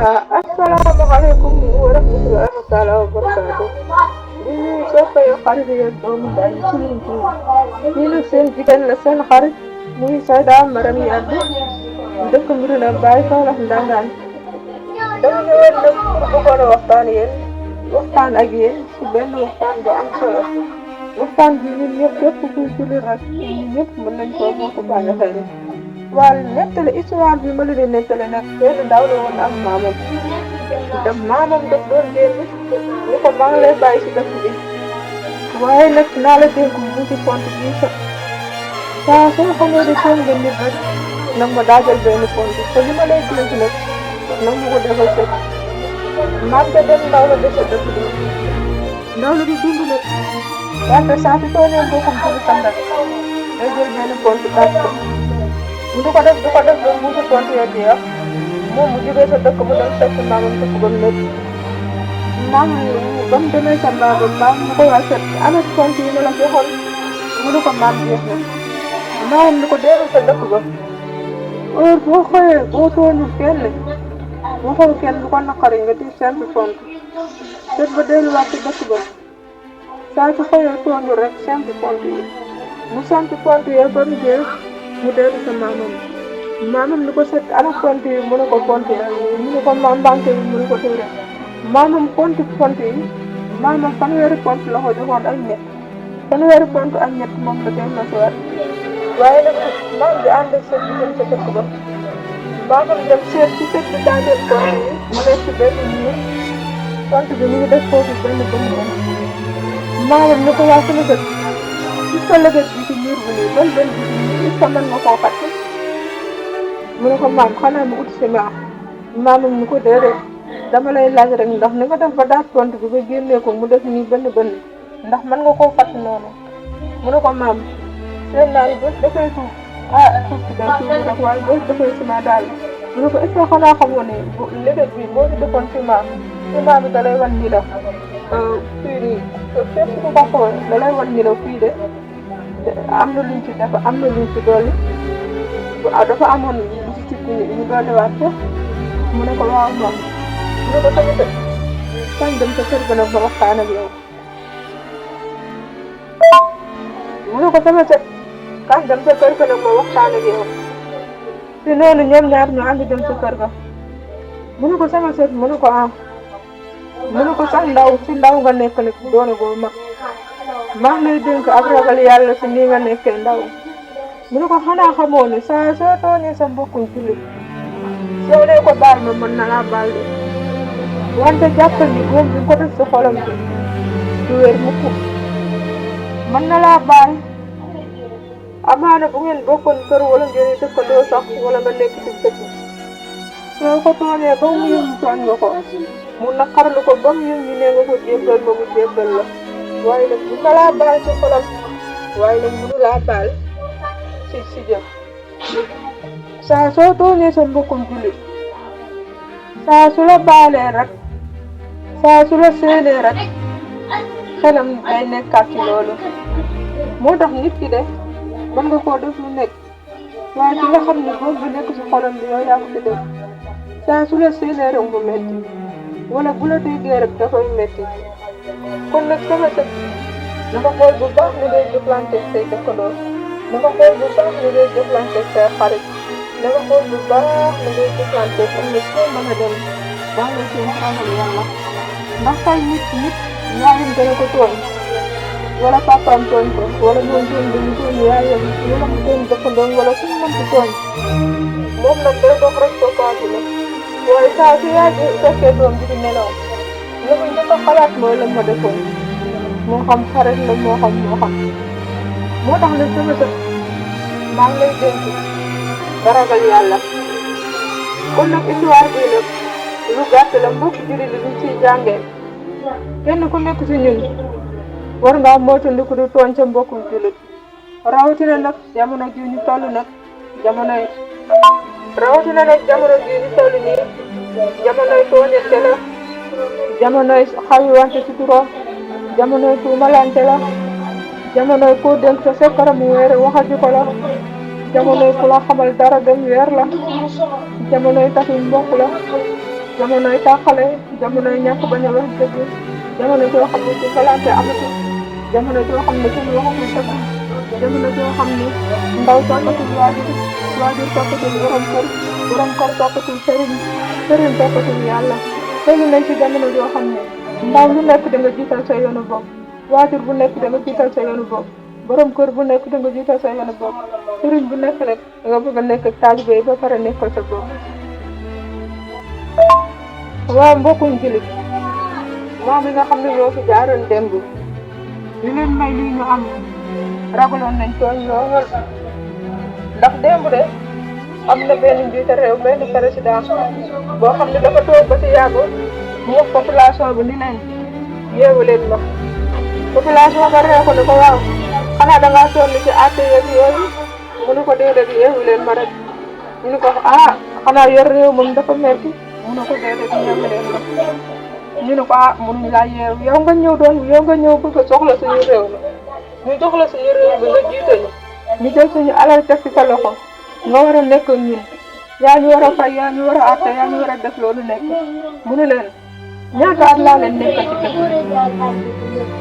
Assalamualaikum warahmatullahi taala wabarakatuh. Ini siapa yang xarit yéen doomu daay ci liñ ci lii nag seen jigéen la seen xarit muy Sayda Maram Yade dëkk Mbirina Baye Kaolack Ndangaan dama ñëwoon nag pour bëggoon a waxtaan ak yéen ci benn waxtaan bu am solo waxtaan bi ñun ñëpp képp kuy julli rek ñun ñëpp mën nañ koo bokk bàyyi xel waaye nettali histoire bi ma leen di nettali nag benn ndaw la woon ak maamam maamam daf doon génn ni ko maa ngi lay bàyyi si dëkk bi waaye nag naa la dénk bu ci compte bii saa soo xamee ne seen nga nit rek nag ma daajal benn compte te li ma lay dénk nag nag ma ko defal sëg maam te dem ndaw la dese dëkk bi ndaw la di dund nag wante saa si soo neen bokkum ci sandak day jël benn compte daaj ko mu du ko def ba mu ci compte ya jeex moom mu jógee sa dëkk mu dem fekk maamam dëkk ba mu nekk maamam ba mu demee sa maam mu ko waa set ana compte yi ma la joxoon mu ne ko maam jeex na maamam ni ko dellu sa dëkk ba heure boo xëyee boo tooñul kenn waxoo kenn bu ko naqari nga di simple compte set ba delluwaat ci dëkk ba saa su xëyee tooñul rek simple compte yi mu simple compte yi ba mu jeex mu dellu sa maamam ni ko set ana compte yi mu ne ko compte yi mu ne ko maam banque yi mu ne ko déedéet maamam compte yi maamam fanweeri compte la ko joxoon ak ñett fanweeri compte ak ñett moom la dem na si waat waaye nag maam bi ànd ak set bi dem sa dëkk ba maamam dem seet ci set bi daaneel compte yi mu nekk ci benn miir compte bi mu ngi def foofu benn maamam ni ko waa sama set gis ko lëgët bi ci miir bu nii ban bi gis ko mën nga koo fàtt mu ne ko maam xanaa mu ut si maamam ni ko déedéet dama lay laaj rek ndax ni nga def ba daaj compte bi ba génnee ko mu def nii bënn ndax mën nga koo fàtt noonu mu ne ko maam seen naa ni bés dafay suuf suuf si day suuf rek waaye bés dafay ciment daal mu ne ko est-ce que xanaa xamoo ne léget bi boo ci defoon ciment bi da lay wan ni la fii nii fépp ku ko xool da lay wan ni la fii de am na luñ ci def am na luñ ci dolli dafa amoon lu ci ñu dolliwaat ko mu ne ko waaw moom mu ne ko tamit kañ dem sa kër ga nag ma waxtaan ak yow mu ne ko tamit kañ dem sa kër ga nag ma waxtaan ak yow si noonu ñoom ñaar ñu ànd dem sa kër ga mu ne ko sama sët mu ne ko mu ne ko sax ndaw nga nekk nag doone goo mag maa ngi lay dénk ak ragal yàlla si nii nga nekkee ndaw mu ne ko xanaa xamoo ne saa soo tooñee sa mbokkuñ jullit soo dee ko baal ma mën na laa baal de wante jàppal ni góom bi ko def si xolam bi du wér mukk mën na laa baal amaana bu ngeen bokkoon kër wala ngeen dëkkandoo sax wala nga nekk ci dëkk soo ko tooñee ba mu yëngu tooñ nga ko mu naqarlu ko ba mu yëngu ne nga ko jéggal ma mu jéggal la waaye nag bu laa baal ci xolam waaye nag mënu laa baal si jëf saa soo tooñee sa mbokkum jullit saa su la baalee rek saa su la séenee rek xelam day nekkaat ci loolu moo tax nit ki de mën nga koo def lu nekk waaye ki nga xam ne boobu bi nekk ci xolam bi yow yaa ko ci def saa su la séenee rek mu metti wala bu la déggee rek dafay metti kon nag sama sët na nga xool bu baax ni ngay jëflante say dëkkandoo na nga xool bu baax ni ngay jëflante say xarit na nga xool bu baax ni ngay jëflante am na soo mën a dem baax na seen xamal yàlla ndax tey nit ñaari dana ko tooñ wala papaam tooñ ko wala moom dañu tooñ yaayam wala mu tooñ dëkkandoom wala ku mu mënti tooñ moom nag day dox responsable waaye saa su yaay fekkee doom bi di nelaw li muy njëkk a xalaat mooy la ma defoon moo xam xarit la moo xam moo tax nag sama sët maa ngi lay dénk nga ragal yàlla kon nag histoire bii nag lu gàtt la mbokk jullit li ñu ciy jàngee kenn ku nekk ci ñun war ngaa moytandiku di tooñ sa mbokku jullit rawatina nag jamono ji ñu toll nag jamonoy nii jamonoy tooñante la jamonoy xawi wante ci turo jamonoy tuumalante la jamonoy koo dénk sa sekkara mu weere waxati ko la jamonoy ku la xamal dara dem weer la jamonoy taxi mbokk la jamonoy tàqale jamonoy ñàkk bañ a wax dëgg jamono joo xam ne ci kalante amatul jamono joo xam ne kenn waxatul dëgg jamono joo xam ne ndaw toppatul waajur toppatul borom kër toppatul sëriñ toppatul yàlla tollu nañ ci jamono joo xam ne ndaw lu nekk da nga jiital sa yoonu bopp waajur bu nekk da nga jiital sa yoonu bopp borom kër bu nekk da nga jiital sa yoonu bopp sëriñ bu nekk nag da nga bëgg a nekk taalibe ba pare nekkal sa bopp. waaw mbokkum jullit moom mi nga xam ne ñoo fi jaaroon démb li leen may lii ñu am ragaloon nañ tooñ lool ndax démb de am na benn njiite réew benn président boo xam ne dafa toog ba ci yàgg mu wax population bi ni leen yeewu leen ma population ba réew ko ne ko waaw xanaa dangaa sonn ci àtte yeeg yooyu mu ne ko déedéet yeewu leen ma rek ñu ne ko xanaa yor réew moom dafa metti mu ne ko déedéet yeewu leen ma ñu ne ko mënuñ laa yeewu yow nga ñëw bëgg a soxla suñu réew mi ñu jox la suñu réew bi nga jiite ñu jël suñu alal teg ci sa loxo nga war a nekk ak ñun yaa ñu war a fay yaa ñu war a àtte yaa ñu war a def loolu nekk mu ne leen ñaata at laa leen nekk ci dëkk bi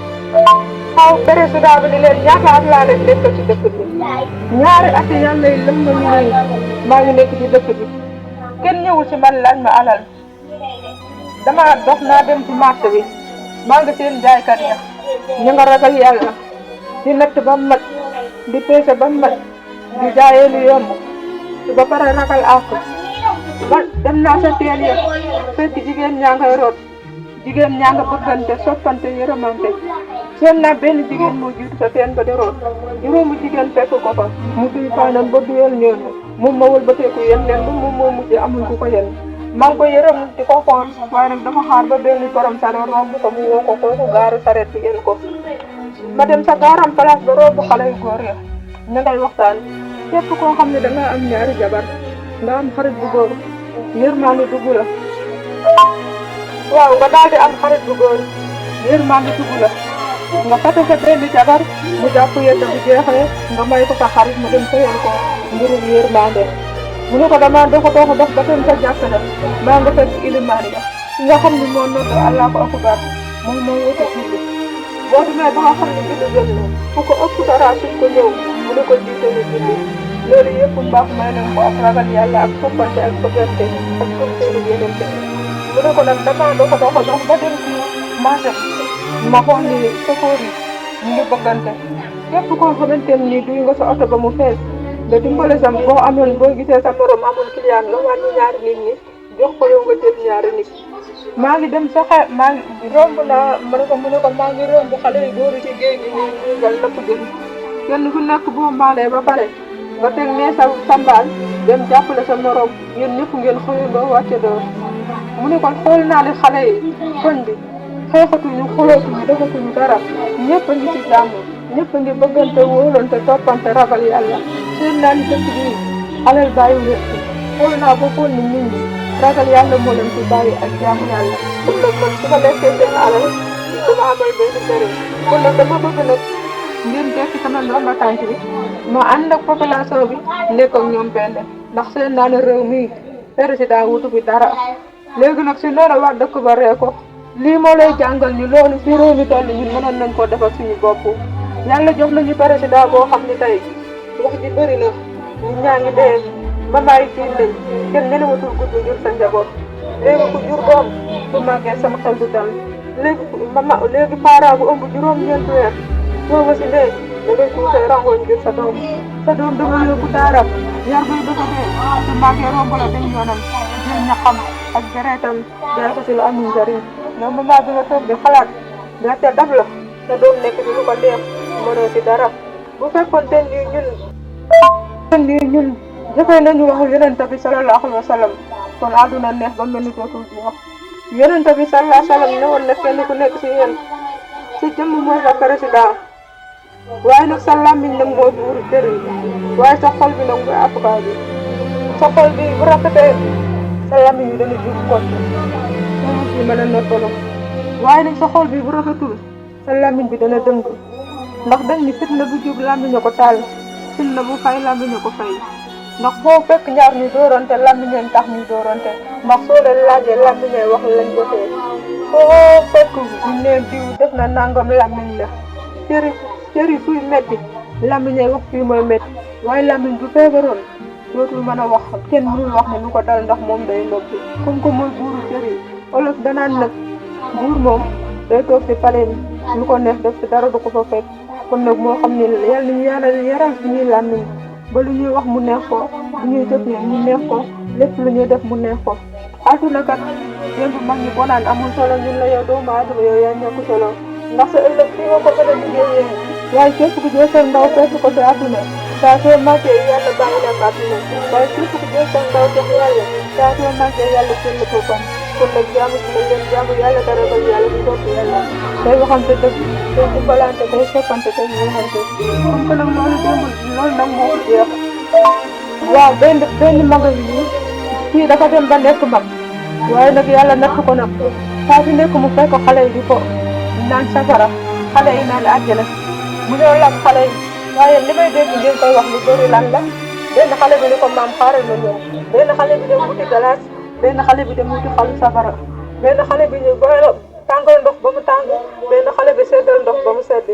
waaw président bi ni leen ñaata at laa leen nekk ci dëkk bi ñaari at yàlla yi lëm ma ñu nii maa ngi nekk ci dëkk bi kenn ñëwul ci man laaj ma alal dama dox naa dem ci marché bi maa ngi seen jaaykat ya ñu nga ragal yàlla di natt ba mat di peese ba mat di jaayee lu yomb ba pare ragal àq ba dem naa sa teen ya fekk jigéen ñaa ngay root jigéen ñaa nga bëggante soppante yërëmante seen naa benn jigéen moo jiitu sa teen ba di root juróomu jigéen fekk ko fa mu duy faanam ba duyal ñooñu moom ma wëlbateeku yen leen moom moo mujj amul ku ko yen maa ngi ko yërëm di ko xool waaye nag dafa xaar ba benn borom sareet romb ko mu woo ko kooku gaaru sareet bi yéen ko ma dem sa gaaram place ba romb xale yu góor ya ñu ngay waxtaan képp koo xam ne da nga am ñaari jabar nga am xarit bu góor yërmande dugg la waaw nga daal di am xarit bu góor yërmande dugg la nga fate sa benn jabar mu jàpp yetta bu jeexee nga may ko sa xarit mu dem sëyal ko mbirum yërmande mu ne ko dama dox ba dem sa jàkk la maa nga fekk ilimaan ya nga xam ne moo nodd Allahu akbar moom moo wute julli boo demee ba nga xam ne julli jot na fu ko ëpp dara suñ ko ñëw mu ne ko jiite ñu julli loolu yëpp mbaax may nañ ko ak ragal yàlla ak soppante ak bëggante ak soppeeku yeneen mu ne ko nag dama dox ba dem ci marché ma xool ni chauffeur yi ñu ngi bëggante képp koo xamante ni duy nga sa oto ba mu fees nga dimbale sam boo gisee sa morom amul client nga wàññi ñaari nit ñi jox ko yow nga jël ñaari nit maa ngi dem saxe maa ngi romb naa mu ne ko maa ngi romb xale yu góor ci géej gi ñu gal napp jën kenn ku nekk boo mbaalee ba pare nga teg nee sa mbaal dem jàppale sa morom yéen ñëpp ngeen xëyandoo wàcce doo mu ne ko xool naa ne xale yi koñ bi xeexatuñu xulootuñu defatuñu dara ñëpp a ngi ci jàmm ñëpp a ngi bëggante wóolante toppante ragal yàlla seen naa ni dëkk bi alal bàyyi leen fi xool naa ba xool ni nit ñi ragal yàlla moo leen fi bàyyi ak jaamu yàlla kon nag man su ma lekkee seen alal dama amal benn njëriñ kon nag dama bëgg nag ngeen tekki sama ndomba tànk bi ma ànd ak population bi nekk ak ñoom benn ndax seen naa ne réew mi président wutu fi dara léegi nag si loolu wax dëkk ba ree ko lii moo lay jàngal ni loolu fi réew mi toll ñun mënoon nañ ko defal suñu bopp yàlla jox nañu président boo xam ne tey wax ji bëri na ñun ñaa ngi dee mamaay tiit nañ kenn ñenematul gudd jur sa njaboot léegi ku jur doom bu màggee sama xel du dal léegi parent bu ëmb juróom-ñeenti weer soo wasi lee da ngay tuusee rangoñ jur sa doom dama yóbbu daaram yar bay bëgg a dee su màggee romb la dem yoonam jël ñaxam ak deretam jaay ko si lu amul njëriñ yow mama bi nga toog di xalaat gàcce dab la sa doom nekk di lu ko neex mënoo ci dara bu fekkoon ten ñun jëfee nañu waxu yonent bi sallallahu alayhi wa sallam kon àdduna neex ba mel ni dootul di wax yonent bi sallallahu alayhi wa sallam ne woon na kenn ku nekk si yéen si jëmm mooy sa président waaye nag sa làmmiñ nag mooy buuru kër yi waaye sa xol bi nag mooy avocat bi sa xol bi bu rafetee sa làmmiñ bi dana jub kot suuf yi mën a noppalu waaye nag sa xol bi bu rafetul sa làmmiñ bi dana dëng ndax dañ ni fitna bu jub làmmiñ a ko taal fitna bu fay làmmiñ a ko fay ndax foo fekk ñaar ñu dóorante làmmiñ tax ñu dóorante ndax soo leen laajee làmmiñ wax lañ jotee foo fekk ñu ne diw def na nangam làmmiñ la cëri fuy metti làmmiñ wax fii mooy metti waaye làmmiñ bu feebaroon dootul mën a wax kenn mënul wax ne lu ko dal ndax moom day noppi comme que mooy buuru cëri olof danaan nag buur moom day toog ci paleem lu ko neex def ci dara du ko fa fekk kon nag moo xam ne yàlla ñu yàlla yaral suñuy làmmiñ ba lu ñuy wax mu neex ko lu ñuy def mu neex ko lépp lu ñuy def mu neex ko àdduna kat démb mag ñi boo naan amul solo ñun la yow doomu aadama yow yaa ñàkk solo ndax sa ëllëg fii nga ko mën a liggéeyee waaye képp ku jël sa ndaw fekk ko ci àdduna saa soo màggee yàlla bàyyi la ak àdduna waaye képp ku jël sa ndaw jox yàlla saa soo màggee yàlla jël la ko kon nag jaamu ci leen jaamu yàlla dara ba yàlla du topp yàlla day waxante dëgg day dimbalante day soppante day ñëwante comme que nag loolu démb loolu nag moo ko jeex waaw benn mag yi kii dafa dem ba nekk mag waaye nag yàlla natt ko nag saa fi nekk mu fekk xale yi di ko naan safara xale yi naan àjjana mu ñëw laaj xale yi waaye li may dégg ngeen koy wax lu bëri lan la benn xale bi ni ko maam xaaral ma ñëw benn xale bi dem wuti galaas benn xale bi dem wuti xalu safara benn xale bi ñu tàngal ndox ba mu tàng benn xale bi seddal ndox ba mu sedd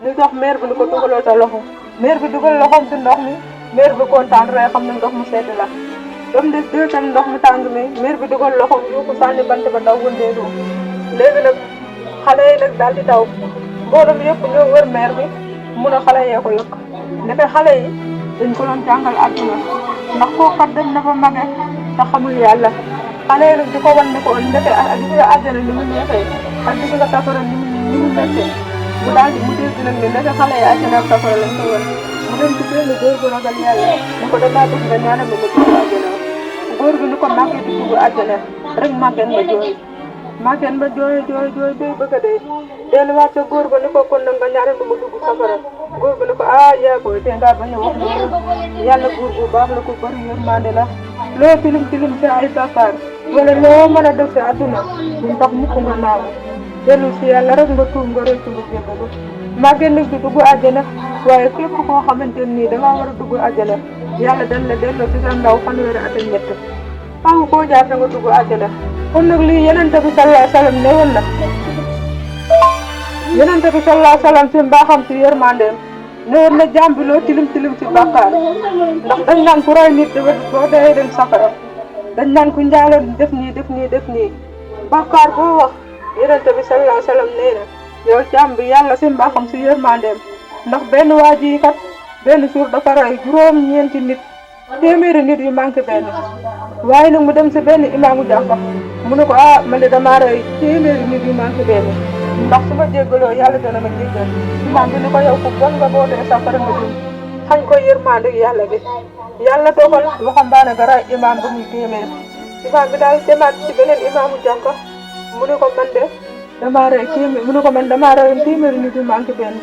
ñu jox mère bi ni ko dugalal sa loxo mère bi dugal loxoom ci ndox mi mère bi kontaan rek xam ne ndox mu sedd la ba mu des deuxième ndox mu tàng mi mère bi dugal loxoom yu ko sànni bant ba daw wëndeelu léegi nag xale yi nag daal di daw mbooloo mi yëpp ñoo wër mère bi mun a xale yee ko yëkk ndeke xale yi dañ ko doon jàngal àdduna ndax koo kat dem na ba mage te xamul yàlla xale yi nag di ko wan ne ko ndeke di ko àjjana ni mu neexee ak di ko la safara ni mu mettee mu daal di mu dégg nag ne ndeke xale yi àjjana ak safara lañ ko wan mu dem ci benn góor bu ragal yàlla ne ko damaa bëgg nga ñaanal ma dugg àjjana góor bi ni ko màggee di dugg àjjana rek màggeen ma jooy màggeen ma jooy bay bëgg a dee delluwaat sa góor ba ni ko kon nag nga ñaanal ma dugg safara góor ba ni ko yaa booy te ngaa bañ a wax loolu yàlla góor bu baax la ko bari yërmande la loo tilim ci ay bàkkaar wala loo mën a def si àdduna bu tax mukk nga naaw dellu si yàlla rek nga tuub nga rëcc nga jéggalu màggeen nag di dugg àjjana waaye képp koo xamante nii dangaa war a dugg àjjana yàlla dañ la delloo ci sa ndaw fanweeri at ak ñett faaw koo jaar da nga dugg àjjana kon nag lii yenente bi sallallahu alayhi wa sallam ne woon na yenente bi sallallahu alayhi wa sallam si mbaaxam si yërmandeem ne woon na jaam bi loo tilim si bàkkaar ndax dañ naan ku roy nit boo dee dem safara dañ naan ku njaaloon def nii bàkkaar boo wax yenente bi sallallahu alayhi wa sallam nee na yow jaam bi yàlla si mbaaxam si yërmandeem ndax benn waa ji kat benn suur dafa rey juróom-ñeenti nit téeméeri nit yu manqué benn waaye nag mu dem si benn imaamu jàkka mu ne ko man de damaa rey téeméeri nit yu manqué benn ndax su ma jéggaloo yàlla dana ma jéggal imaam bi ni ko yow ku bon nga boo dee safara nga dund xañ ko yërmande yàlla bi yàlla dogal waxambaane nga rey imaam ba muy téeméer imaam bi daal demaat ci beneen imaamu jàkka mu ne ko man de damaa rey téeméer mu ne ko man damaa rey téeméeri nit yu manqué benn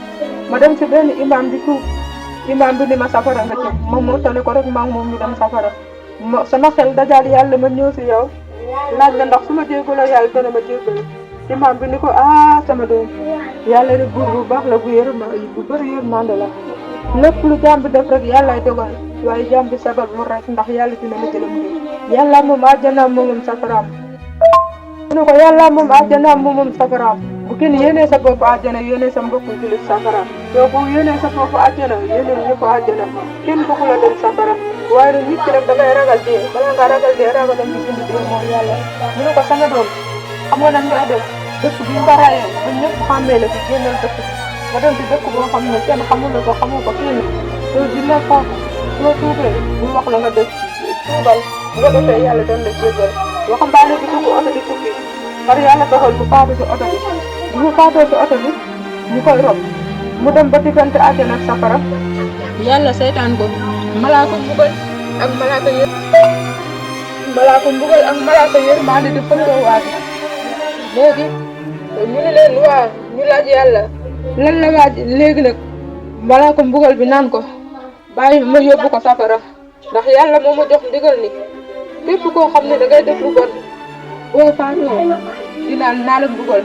ma dem si benn imaam di tuub imaam bi ni ma safara nga ci moom moo tane ko rek maa ngi moom ñu dem safara sama xel dajaal yàlla ma ñëw si yow laaj la ndax su ma jéggaloo yàlla dana ma jéggal imaam bi ni ko sama doom yàlla rek buur bu baax la bu bëri yërmande la lépp lu jaam bi def rek yàllay dogal waaye jaam bi sabab mu rek ndax yàlla dina la jëlam bi yàlla moom àjjanaam moomam safaraam mu ne ko yàlla moom àjjanaam moomam safaraam bu kenn yéenee sa bopp àjjana yéenee sa mbokku julit safara yow bu yéenee sa bopp àjjana yéenee ñëpp àjjana kenn bëggu la dem safara waaye nag nit ki nag dangay ragal dee bala nga ragal dee ragalam bi bind dee mooy yàlla mu ne ko sama doom xam nga nan ngay def dëkk bi nga rayee ba ñëpp xàmmee la fi génnal dëkk nga dem ci dëkk boo xam ne kenn xamul la ko xamul ko kenn soo dina foofu soo tuubee bu wax la nga def tuubal bu ko defee yàlla doon la jéggal waxambaane bi dugg oto di tukki par yàlla dogal bu faatu si oto bi bu mu faatoo si oto bi ñu koy rob mu dem ba diggante àjjana ak safara yàlla seytaan ko malaaka mbugal ak malaaka yërmande di fëndoo waati léegi ñu ne leen waa ñu laaj yàlla lan la waaj léegi nag malaaka mbugal bi naan ko bàyyi ma yóbbu ko safara ndax yàlla moo ma jox ndigal ni képp koo xam ne da ngay def lu bon boo faatoo dinaan naa la mbugal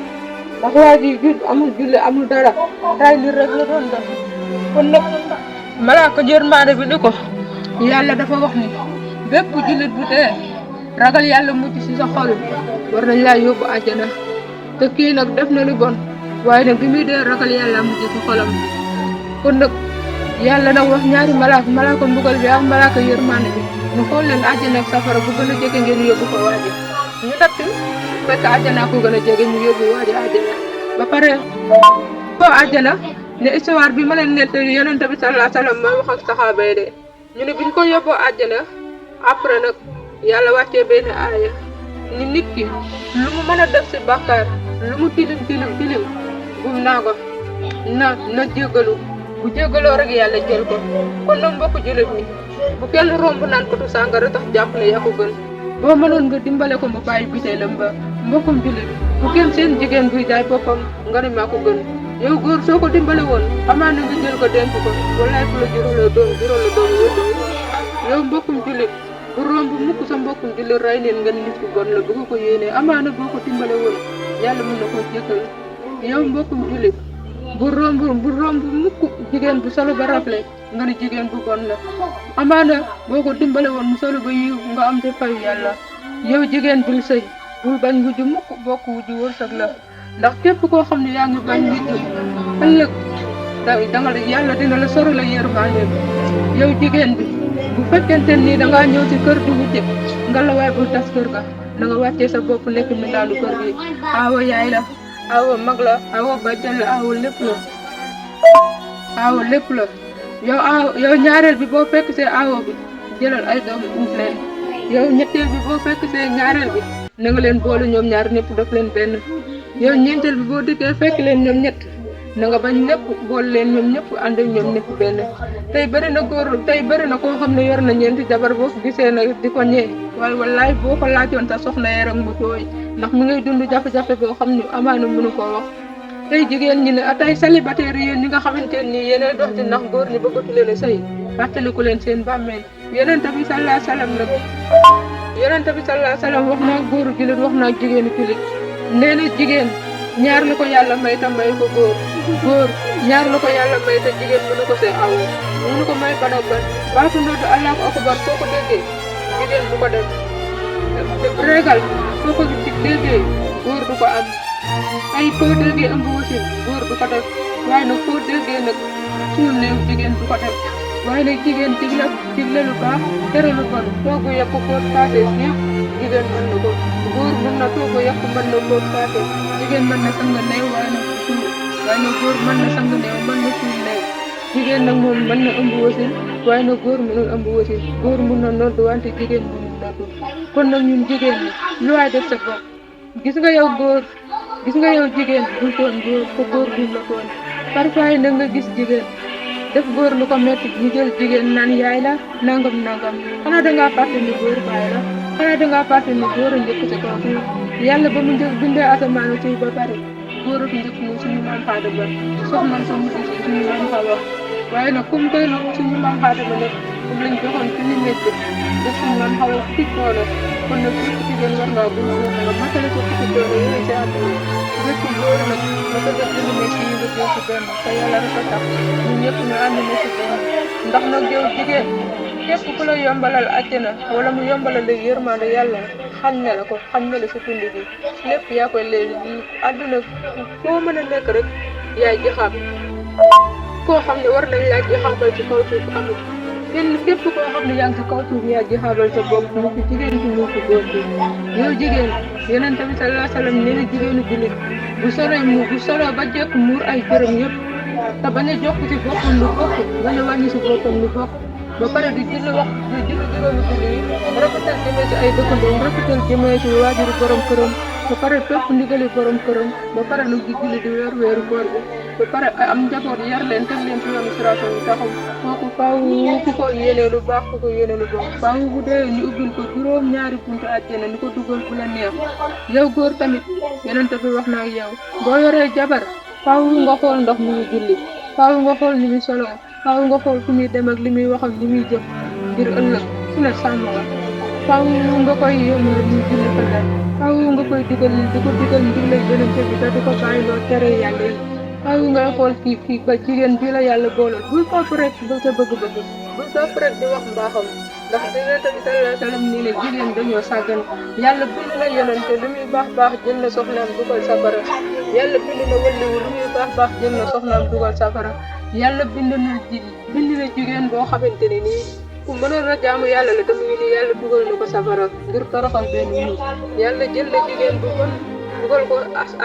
ndax waa ji amul julli amul dara ray nit rek la doon def kon nag malaaka yërmande bi ni ko yàlla dafa wax ni bépp jullit bu dee ragal yàlla mujj ci sa xol war nañ laa yóbbu àjjana te kii nag def na lu bon waaye nag bi muy dee ragal yàlla mujj ci xolam kon nag yàlla nag wax ñaari malaaka mbugal bi ak malaaka yërmande bi ñu xool leen àjjana ak safara bu gën a jege ngeen yóbbu ko waaji ñu natt fekk àjjana ko gën a jege ñu yóbbu waaji àjjana ba pare ko àjjana ne histoire bi ma leen nettali yonent bi sallallahu alayhi wasallam mooy wax ak saxaaba yi de ñu ne biñ ko yóbboo àjjana après nag yàlla wàccee benn aaya ni nit ki lu mu mën a def ci bàkkaar lu mu tilim bum naa ko na jéggalu bu jéggaloo rek yàlla jël ko kon nag mbokk jullit ñi bu kenn romb naan ko tu sàngara tax jàpp ne yaa ko gën boo mënoon nga dimbale ko mu bàyyi bitéelam ba mbokkum jullit bu kenn seen jigéen buy jaay boppam nga ne maa ko gën yow góor soo ko dimbale woon amaa na nga jël ko denc ko wallaay fu la juróoloo doom yóbbu yow mbokkum jullit bu romb mukk sa mbokkum jullit rey leen nga nit ku bon la bu ko yéenee amaana boo ko dimbale woon yàlla mën na ko jëkkal yow mbokkum jullit bu romb mukk jigéen bu solo ba rafle nga ne jigéen bu bon la amaana boo ko dimbale woon mu solo ba yiw nga am te fayu yàlla yow jigéen bul sëy bul bañ wujj mukk bokk wujj wërsëg la ndax képp koo xam ne yaa ngi bañ wujj ëllëg danga yàlla dina la sori la yërmande yow jigéen bi bu fekkente ni dangaa ñëw ci kër du wujje nga la waay bul tas kër ga na nga wàccee sa bopp nekk mi daanu kër gi aawa yaay la aawa mag la aawa bàjjan la aawa lépp la yow ñaareel bi boo fekk see aawa bi jëlal ay doom uuf leen yow ñetteel bi boo fekk see ñaareel bi na nga leen boole ñoom ñaar ñëpp def leen benn yow ñeenteel bi boo dikkee fekk leen ñoom ñett na nga bañ lépp boole leen ñoom ñëpp ànd ak ñoom ñëpp benn tey bëri na koo xam ne yor na ñeenti jabar boo gisee na di ko ñee waaye wallaay boo ko laajoon sa soxna yaram mu jooy ndax mu ngay dund jafe-jafe boo xam ne amaana mënu koo wax tey jigéen ñi ne tey célibataire yéen ñi nga xamante ni yéenay dox di ndax góor ñi bëggatu leen a sëy fàttaliku leen seen bàmmeel yonent bi sallallahu alayhi wasallam nag wax naa góoru jullit wax naa jigéenu jullit nee na jigéen ñaar la ko yàlla may ta may ko góor ñaar la ko yàlla may ta jigéen mënu ko see aw mënu ko may ban ak ban baatu noddu Allahu akbar soo ko déggee jigéen du ko def régal soo ko déggee góor du ko am ay foo déggee ëmb wasin góor du ko def waaye nag foo déggee nag suul néew jigéen du ko def waaye nag jigéen digle lu baax tere lu bon toogu yàpp fóot paase yëpp jigéen mën na ko góor mën na toogu yàpp mën na fóot paase jigéen mën na sang néew waaye nag suul waaye nag góor mën na sang néew mën na suul néew jigéen nag moom mën na ëmb wasin waaye nag góor mënul ëmb wasin góor mën na nodd wante jigéen mënul nodd kon nag ñun jigéen ñi lu waay def sa bopp gis nga yow jigéen bul tooñ góor ko góor bul la tooñ parfois nag nga gis jigéen def góor lu ko metti ñu jël jigéen naan yaay la nangam xanaa dangaa fàtte ni góor baay la xanaa dangaa fàtte ni góor a njëkk ci kaw suuf yàlla ba mu njëkk bindee asamaan ci ba pare góor a fi njëkk mu suñu maam Aadama soxna sa musi si suñu maam Hawa waaye nag comme koy nag suñu maam Aadama nag comme lañ joxoon suñu nekk def suñu maam Hawa fukki coono kon nag bépp jigéen war ngaa góor nga matale ko fukki coono yooyu ci àdduna bépp góor nag naka def dina ne si nga jël ci benn te yàlla rek a tax ñun ñëpp ñu ànd ne ci benn ndax nag yow jigéen képp ku la yombalal àjjana wala mu yombalal la yërmande yàlla xañ na la sa tund bi lépp yaa koy léegi àdduna foo mën a nekk rek yaay jaxaab koo xam ne war nañ laa jaxaabal ci kaw suuf amul képp koo xam ne yaa ngi ci kaw suuf yaa jaxaabal sa bopp mu ci jigéen ci mu ci góor bi yow jigéen yonent bi sallallahu alayhi wasallam nee na jigéenu jullit bu solo ba jekk muur ay jërëm yëpp te bañ a jokk ci boppam lu bokk bañ a wàññi ci boppam lu bokk ba pare di julli juróomi julli yi rafetal jëmee ci ay dëkkandoom rafetal jëmee ci waajuru borom këram ba pare topp ndigali borom këram ba pare nag di julli di weeru koor bi ba pare am njaboot yar leen teg leen ci yoonu siraatal taxaw kooku faaw ku ko yéene lu baax ku ko yéene lu bon faaw bu dee ñu ubbil ko juróom-ñaari buntu àjjana ni ko dugal bu la neex yow góor tamit yonent bi wax na ak yow boo yoree jabar faaw nga xool ndox mi ngi julli faaw nga xool ni muy solo faaw nga xool fu muy dem ak li muy wax ak li muy jëf ngir ëllëg fu ne sàmm la faaw nga koy yombal muy julli fa la faaw nga koy digal ndigle yonent bi te di ko bàyyiloo tere yàlla yi faaw ngay xool kii ba jigéen bi la yàlla boolal bul topp rek ba sa bëgg-bëgg bu topp rek di wax mbaaxam ndax Yonent bi sallallahu alayhi wa sallam nee na jigéen dañoo sàggan yàlla bind na yonente lu muy baax jël na soxnaam dugal safara yàlla bind na waliwu lu muy baax jël na soxnaam dugal safara yàlla bind na jigéen boo xamante ne nii ku mënoon a jaamu yàlla la tamit nii yàlla dugal na ko safara ngir toroxal benn nit yàlla jël na jigéen bu bon dugal ko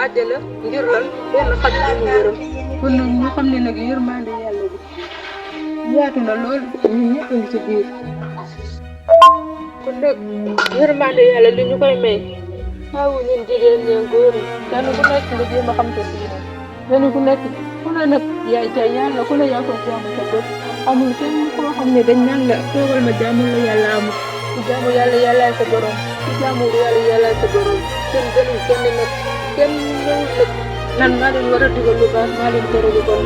àjjana ngir lan benn xaj bu mu yërëm kon nag ñu xam ne nag yërmande yàlla bi yaatu na lool ñun ñëpp a ngi ci biir kon nag yërmande yàlla li ñu koy may xaawu ñun jigéen ñi góor ñi kenn ku nekk lu jéem a xam te diine kenn ku nekk ku ne nag yaay tey yàlla ku ne yaa ko jaamu sa bopp amul kenn koo xam ne dañ naan la toogal ma jaamul la yàlla amul ku jaamu yàlla yàllaay sa borom ku jaamul yàlla yàllaay sa borom kenn gënul kenn nag kenn ñëwul nag nan maa leen war a digal lu baax maa leen tere lu bon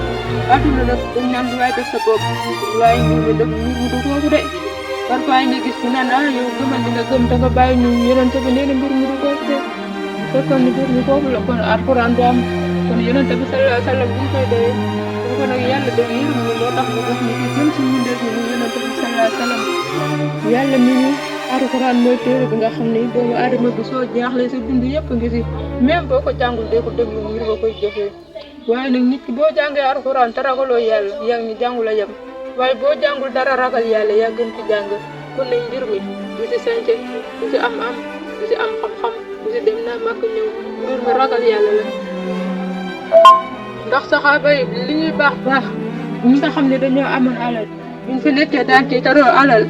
adduna nag dañ naan lu waay def sa bopp waaye mbir mi def mbir mi du kooku de parfois nga gis ku naan yow gëmal li nga gëm te nga bàyyi ñu yonente bi nee na mbir mi du kooku de bu fekkoon ne mbir mi foofu la kon alxuraan du am kon yonente bi sallallahu alayhi wa sallam bu ñu koy doyee bu ko nag yàlla day yërëm ñu moo tax mu def ñu ci gën si mbindeef ñu mu yonente bi sallallahu alayhi wa sallam yàlla mi ñu alxuraan mooy téere bi nga xam ne doomu aadama bi soo jaaxlee sa dund yëpp ngi si même boo ko jàngul dee ko déglu ngir nga koy jëfee waaye nag nit ki boo jàngee alxuraan te ragaloo yàlla yaa ngi jàngul a yem waaye boo jàngul dara ragal yàlla yaa gën ci jàng kon nag mbir mi du ci sànce du ci am du ci am xam-xam du ci dem naa màkk ñëw mbir mi ragal yàlla la ndax saxaaba yi li ñuy baax ñi nga xam ne dañoo amoon alal buñ fi nekkee daan tiitaroo alal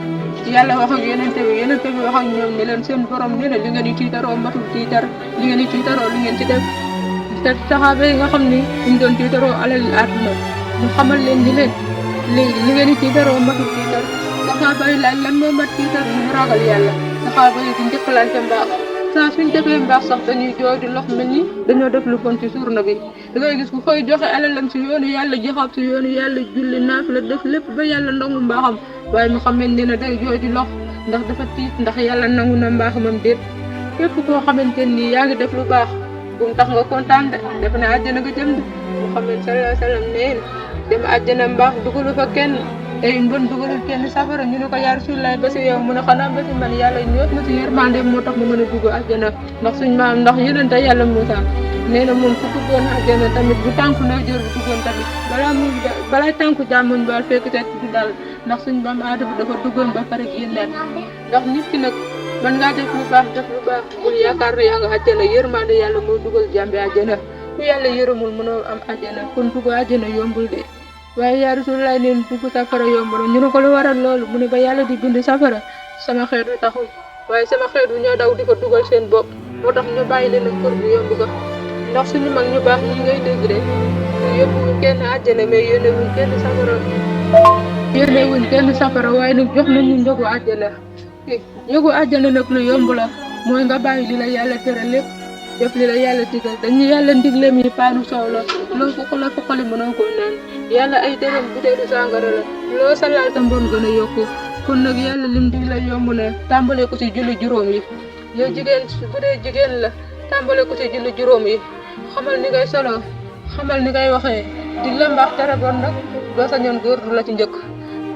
yàlla wax ak yonente bi wax ak ñoom ne leen seen borom ne la li ngeen di tiitaroo matul tiitar li ngeen di tiitaroo li ngeen ci def te saxaaba yi nga xam ne ñu doon tiitaroo alal àdduna ñu xamal leen ni leen léegi li ngeen di tiitaroo matul tiitar saxaaba yi laaj lan moo mat tiitar ñu ragal yàlla saxaaba yi di njëkkalante mbaax saa suñ defee mbaax sax dañuy jooy di lox mel ni dañoo def lu bon ci journée bi da ngay gis ku koy joxe alalam si yoonu yàlla joxaat si yoonu yàlla julli naafila def lépp ba yàlla nangu mbaaxam waaye mu xam ne na day jooy di lox ndax dafa tiit ndax yàlla nangu na mbaaxamam déet képp koo xamante ni yaa ngi def lu baax bu mu tax nga kontaan de def na àjjana nga jëm de Muhammad sallallahu alayhi wa sallam neen dem àjjana mbaax dugalu fa kenn tey mbon dugalul kenn safara ñu ne ko yaa Rasulullah ba si yow mu ne xanaa ba si man yàlla ñëpp ma si yërmande moo tax ma mën a dugg àjjana ndax suñ maam ndax yonente yàlla Muusa nee na moom ku duggoon àjjana tamit bu tànku ndeyjoor bi duggoon tamit balaa tànku càmmoñ ba fekk te du dal ndax suñ maam Aadama dafa duggoon ba pare génnaat ndax nit ki nag man ngaa def lu baax bul yaakaar ne yaa nga àjjana yërmande yàlla moo dugal jàmbi àjjana ku yàlla yërëmul mënoo am àjjana kon dugg àjjana yombul de waaye yaa Rasulullah neen dugg safara yomb na ñu ne ko lu waral loolu mu ne ba yàlla di bind safara sama xeet wi taxul waaye sama xeet wi ñoo daw di ko dugal seen bopp moo tax ñu bàyyi leen ak kër bu yomb ga ndax suñu mag ñu baax ñi ngay dégg de yóbbuwuñ kenn àjjana mais yónnewuñ kenn safara waaye nag jox nañu njëgu àjjana njëgu àjjana nag lu yomb la mooy nga bàyyi li la yàlla tere lépp def li la yàlla digal dañu yàlla ndigleem yi paanu soow la loo foqali mënoo ko naan yàlla ay dërëm buteelu sàngara la loo sa laal sa mbon gën a yokku kon nag yàlla lim dig la yomb na tàmbale ko ci julli juróom yi yow jigéen bu dee jigéen la tàmbale ko ci julli juróom yi xamal ni ngay solo xamal ni ngay waxee dig la mbaax tere bon nag doo sañoon góor du la ci njëkk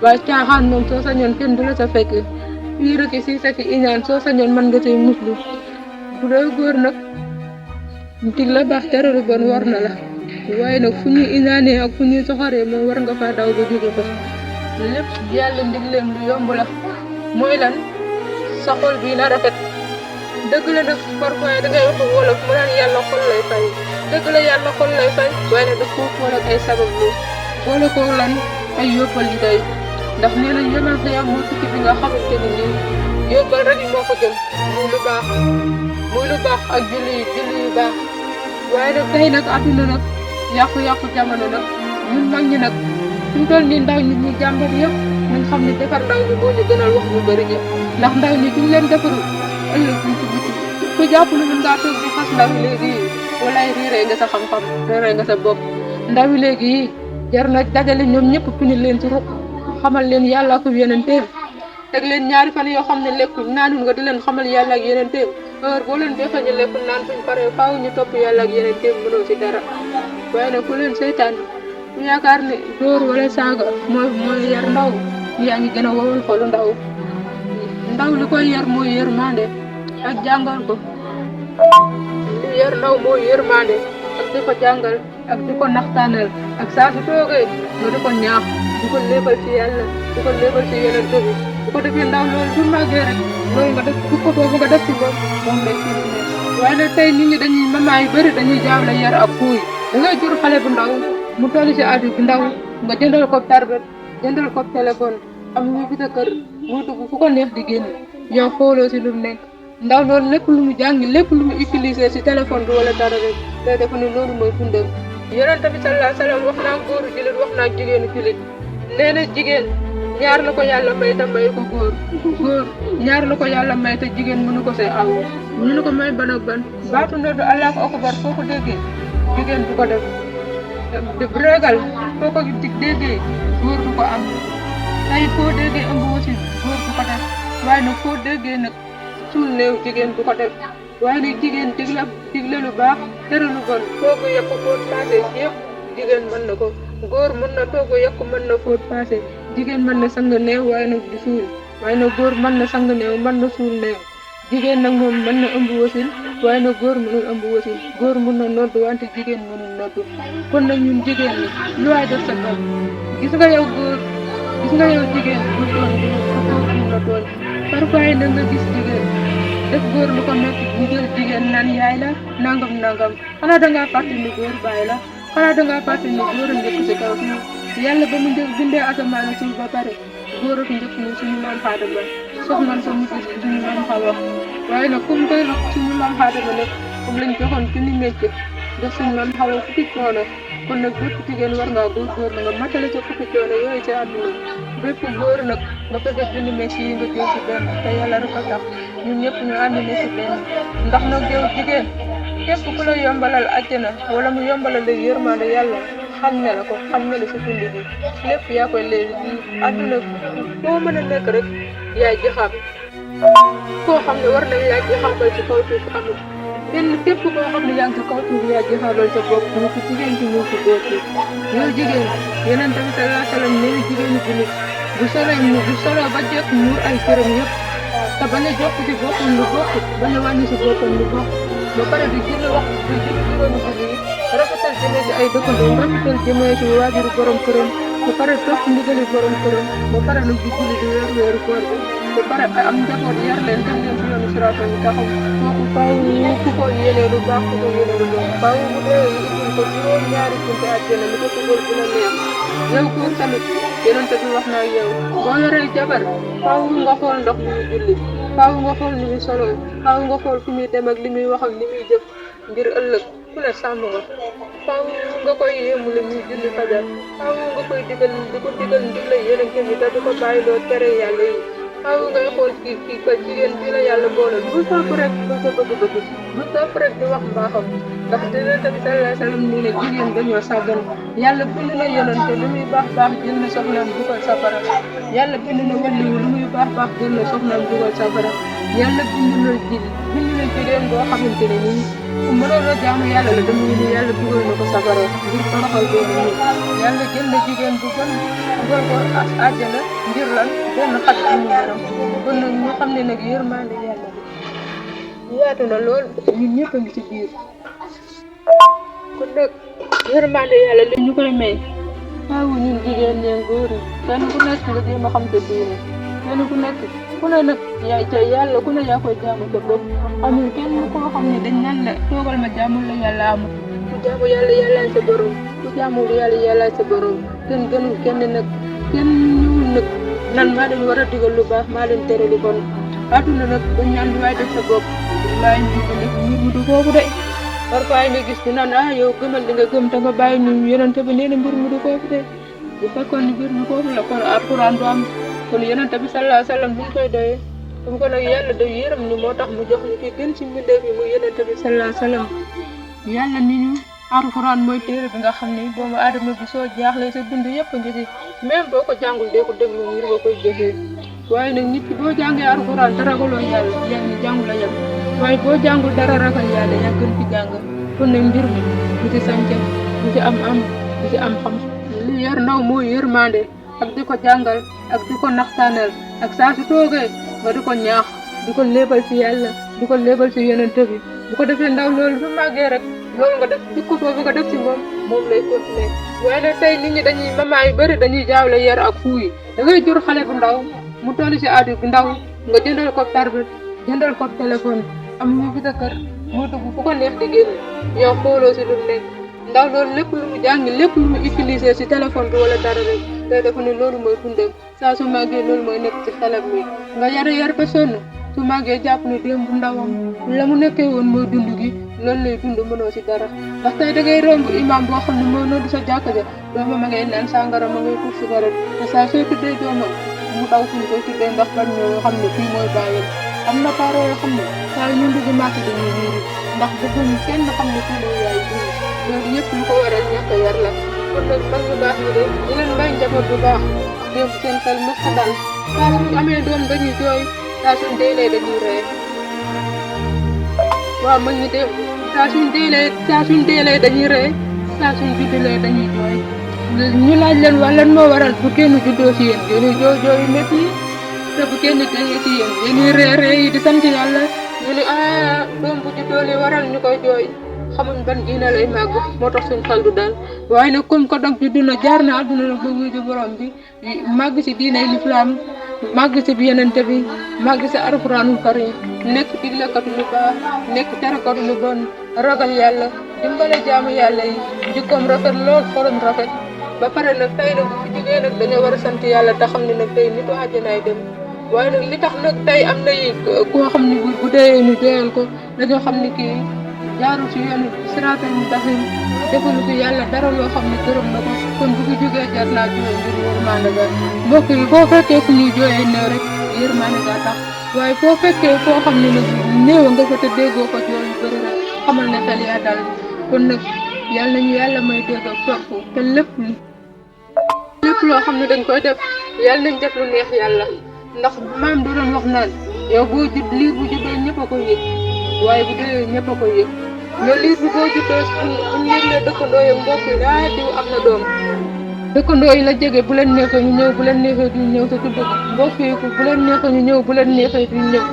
waaye caaxaan moom soo sañoon kenn du la sa fekk fii rek si sa ki iñaan soo sañoon mën nga say muslu bu dee góor nag dig la baax tere lu bon war na la waaye nag fu ñuy inaanee ak fu ñuy soxoree moom war nga faa daw ba jóge fa lépp yàlla ndigleem lu yomb la mooy lan sa xol bii na rafet dëgg la nag parfois dangay wax wolof mu naan yàlla xol lay fay dëgg la yàlla xol lay fay waaye nag daf koo xool ak ay sabab lu boole ko lan ay yóbbal yi day ndax nee nañ yemal xiyam moo tukki bi nga xamante ni nii yóbbal rek moo ko jëm muy lu baax ak julli yu baax waaye nag tey nag adduna nag yàqu jamono nag ñun mag ñi nag suñ toll nii ndaw ñi ñuy jàmbat yëpp nañ xam ne defar ndaw ñi moo ñu gënal wax ñu bëri ñi ndax ndaw ñi duñ leen defarul ëllëg duñ ci mucc ku jàpp ne mën ngaa toog di xas ndaw yi léegi yi walaay riiree nga sa xam-xam riiree nga sa bopp ndaw yi léegi yi jar na dajale ñoom ñëpp pini leen ci ruq xamal leen yàlla ak yenenteem teg leen ñaari fan yoo xam ne lekkuñ naanul nga di leen xamal yàlla ak yenenteem heure boo leen defee ñu lekk naan suñ paree faaw ñu topp yàlla ak yenenteem mënoo ci dara waaye nag ku leen seytaan ku yaakaar ne dóor wala saaga mooy yar ndaw yaa ngi gën a wowal xolu ndaw li koy yar mooy yërmande ak jàngal ko li yar ndaw mooy yërmande ak di ko jàngal ak di ko naxtaanal ak saa su toogee nga di ko ñaax di ko léebal ci yàlla di ko léebal ci yeneen bi bu ko defee ndaw loolu bu màggee rek loolu nga def bu ko boobu nga def ci moom day continuer waaye nag tey nit ñi dañuy maman yu bëri dañuy jaawle yar ak kuuy da ngay jur xale bu ndaw mu toll ci at bu ndaw nga jëndal ko tarbet jëndal ko téléphone am ñu fi sa kër muy dugg fu ko neex di génn yow xooloo ci lu mu nekk ndaw loolu lépp lu mu jàngi lépp lu mu utiliser ci téléphone bi wala dara rek day def ne loolu mooy dundam yonent bi sallallahu alayhi wa sallam wax naa góoru jullit wax naa jigéenu jullit nee na jigéen ñaar la ko yàlla may te may ko góor ñaar la ko yàlla may te jigéen mënu ko see aw ñu ne ko may ban ak ban baatu noddu Allahu akbar foo ko déggee jigéen du ko def régal foo ko déggee góor du ko am tey foo déggee ëmb wasin góor du ko def waaye nag foo déggee nag suul néew jigéen du ko def waaye nag jigéen digle lu baax tere lu bon toogu yekk fóot passé yëpp jigéen mën na ko góor mën na toogu yekk mën na fóot passé jigéen mën na sang néew waaye nag du suul waaye nag góor mën na sang néew mën na suul néew jigéen nag moom mën na ëmb wasin waaye nag góor mënul ëmb wasin góor mën na noddu wante jigéen mënul noddu kon nag ñun jigéen ñi lu waay def sa bopp gis nga yow góor gis nga yow jigéen bu tooñ la tooñ parfois da nga gis jigéen def góor lu ko metti ñu jël jigéen naan yaay la nangam xanaa dangaa fàtte ni góor bàyyi la xanaa dangaa fàtte ni góor a njëkk ci kaw fii yàlla ba mu bindee asamaan suuf ba pare góor ak njëkk ni suñu maam Aadama soxna sa mu suñu maam Xawa waaye nag comme tey nag suñu maam Aadama nag comme lañ joxoon ci ni métier def suñu maam Xawa fukki coono kon nag bépp jigéen war ngaa góor nga matale ca fukki coono yooyu ci àdduna bépp góor nag nga fexe dindi métier yi nga jël ci benn te yàlla rek a tax ñun ñëpp ñu ànd ne ci benn ndax nag yow jigéen képp ku la yombalal àjjana wala mu yombalal la yërmande yàlla xam ne la ko xam ne la ci dund bi lépp yaa koy léegi àdduna foo mën a nekk rek yaay jaxaab koo xam ne war nañ yaay jaxaabal ci kaw suuf amul kenn képp koo xam ne yaa ngi ci kaw suuf yaay jaxaabal sa bopp mu ci jigéen ci mu ci góor ci yow jigéen yeneen tamit sallallahu alayhi wa sallam nee na jigéenu jullit bu solo ba jekk muur ay këram yëpp te bañ a jokk ci boppam lu bokk bañ a wàññi ci boppam lu bokk ba pare di julli wax di julli juróomi julli yi rafetal jëmee ci ay dëkkandoo rafetal jëmee ci waajuru borom këram ba pare topp ndigali borom këram ba pare nag di julli di weeru koor bi ba pare am njaboot yar leen def leen ci yoonu siraatal yi taxaw kooku faaw ku ko yéene lu baax ku ko yéene lu bon faaw bu dee ñu ubbil ko juróom-ñaari bunti àjjana lu ko dugal bu la neex yow góor tamit yonent bi wax naa yow boo yoree jabar faaw nga xool ndox mi muy julli faaw nga xool ni muy solo faaw nga xool fi muy dem ak li muy wax ak li muy jëf ngir ëllëg ku ne sàmm nga faaw nga koy yéemule muy julli fajar faaw nga koy digal di ko digal ndigle yeneen bi te di ko bàyyi loo tere yàlla yi faaw ngay xool kii ba jigéen bi la yàlla boole bul topp rek ba sa bëgg-bëgg bul topp rek di wax mbaaxam ndax dina tamit sallallahu alayhi wa sallam ni ne jigéen dañoo sàggan yàlla bind na yonante lu muy baax jël na soxnaam dugal safara yàlla bind na wàllu lu muy baax jël na soxnaam dugal safara yàlla bind na jigéen boo xamante ne nii ku mënoon a jaamu yàlla la dama ni yàlla dugal na ko safara ngir toroxal doon yàlla jël na jigéen bu bon dugal ko àjjana ngir lan benn xat amu yaram kon nag ñu xam ne nag yërmande yàlla bi yaatu na lool ñun ñëpp a ngi ci biir kon nag yërmande yàlla li ñu koy may faaw ñun jigéen ñeen góor yi kenn ku nekk nga jéem a xam sa diine kenn ku nekk ku ne nag yaay ca yàlla ku ne yaa koy jaamu sa bopp amul kenn koo xam ne dañ naan la toogal ma jaamul la yàlla amul ku jaamu yàlla yàllaay sa borom ku jaamul yàlla yàllaay sa borom kenn gënul kenn nag kenn ñëwul nag nan maa leen war a digal lu baax maa leen tere lu bon àdduna nag dañ naan lu waay def sa bopp laay ñu ko def mbir mu du foofu de parfois nga gis di naan yow gëmal li nga gëm te nga bàyyi ñu yonente bi nee na mbir mu du foofu de bu fekkoon ni mbir mu foofu la kon alxuraan du am kon yonente bi sallallahu alayhi wa sallam buñ koy doyee bu ko nag yàlla day yërëm ni moo tax mu jox ñu ki gën ci mbindeef yi muy yonente bi sallallahu alayhi wa sallam yàlla ni ñu alxuraan mooy téere bi nga xam ne doomu aadama bi soo jaaxlee sa dund yëpp ngi ci même boo ko jàngul dee ko déglu ngir nga koy jëfee waaye nag nit ki boo jàngee alxuraan te ragaloo yàlla yaa ngi jàngu la yem waaye boo jàngul dara ragal yàlla yaa gën ci jàng kon nag mbir mi du ci sànce du ci am du ci am xam li yar ndaw mooy yërmande ak di ko jàngal ak di ko naxtaanal ak saa su toogee nga di ko ñaax di ko léebal ci yàlla di ko léebal ci yonent bi bu ko defee ndaw loolu su màggee rek loolu nga def jikko boobu nga def ci moom lay continuer. waaye nag tey nit ñi dañuy maman yu bëri dañuy jaawle yar ak fuuy da ngay jur xale bu ndaw mu toll ci aadu bu ndaw nga jëndal ko tablette jëndal ko téléphone am ñu fi sa kër mu dugg fu ko neex di génn yow xooloo ci lu nekk ndaw loolu lépp lu mu jàng lépp lu mu utiliser ci téléphone bi wala dara rek day def ni loolu mooy dundam saa su màggee loolu mooy nekk ci xelam mi nga yar ba sonn su màggee jàpp ne démb ndawam la mu nekkee woon mooy dund gi loolu lay dund mënoo ci dara ndax tey da ngay romb imam boo xam ne moo noddu sa jàkka ja doomam ma ngay naan sàngara ma ngay tuur cigarette te saa soo tuddee doomam mu daw fu ñu koy tuddee ndax bañ ñoo xam ne fii mooy bàyyam am na parents yoo xam ne saa yu ñu dugg màkk dañuy wiiri ndax bëgguñu kenn xam ne fii mooy yaay dund loolu yëpp lu ko waral ñàkk a yar la kon nag mag ñu baax ñi de di leen may njaboot bu baax démb seen xel mës a dal saa suñu amee doom dañuy jooy saa suñ deelee dañuy ree waaw mag ñi démb saa suñ deelee dañuy ree saa suñ juddulee dañuy jooy ñu laaj leen waa lan moo waral bu kenn juddoo ci yéen dañuy jooy jooy métti yi te bu kenn deewee ci yéen dañuy ree yi di sant yàlla ñu ne doom bu juddoo li waral ñu koy jooy xamuñ ban diine lay màgg moo tax suñ xel du dal waaye nag comme que nag juddu na jaar na àdduna nag ba wuyu borom bi màgg ci diine l'islam màgg ci bi yenente bi màgg ci alxuraanul karim nekk diglekatu lu baax nekk terekatu lu bon ragal yàlla dimbale jaamu yàlla yi jikkoom rafet lool xolam rafet ba pare nag tey nag bu fi jógee nag dañoo war a sant yàlla te xam ne nag tey nitu àjjanaay dem waaye nag li tax nag tey am na yi koo xam ne bu dee ñu doyal ko dañoo xam ne kii jaarul ci yoonu siraatal mustaqiim defal ko yàlla dara loo xam ne gërëm na ko kon bu fi jógee jar naa jooy ngir yërmande ga mbokk yi foo fekkee fu ñuy jooyee néew rek yërmande ga tax waaye foo fekkee foo xam ne nag néew nga ko te déggoo ko jooy yu bëri rek xamal ne xel yaa dal kon nag yàlla nañu yàlla may dégg ak topp te lépp loo xam ne dañ koy def yàlla nañ def lu neex yàlla ndax maam du doon wax naan yow boo judd liir bu juddoo ñëpp a ko yëg waaye bu dee ñëpp a ko yëg mais liir bi boo juddoo buñ yëglee dëkkandoo yi mbokk yi daa diw am na doom dëkkandoo yi la jege bu leen neexee ñu ñëw bu leen neexee duñ ñëw te tudd ko mbokk yi bu leen neexee ñu ñëw bu leen neexee duñ ñëw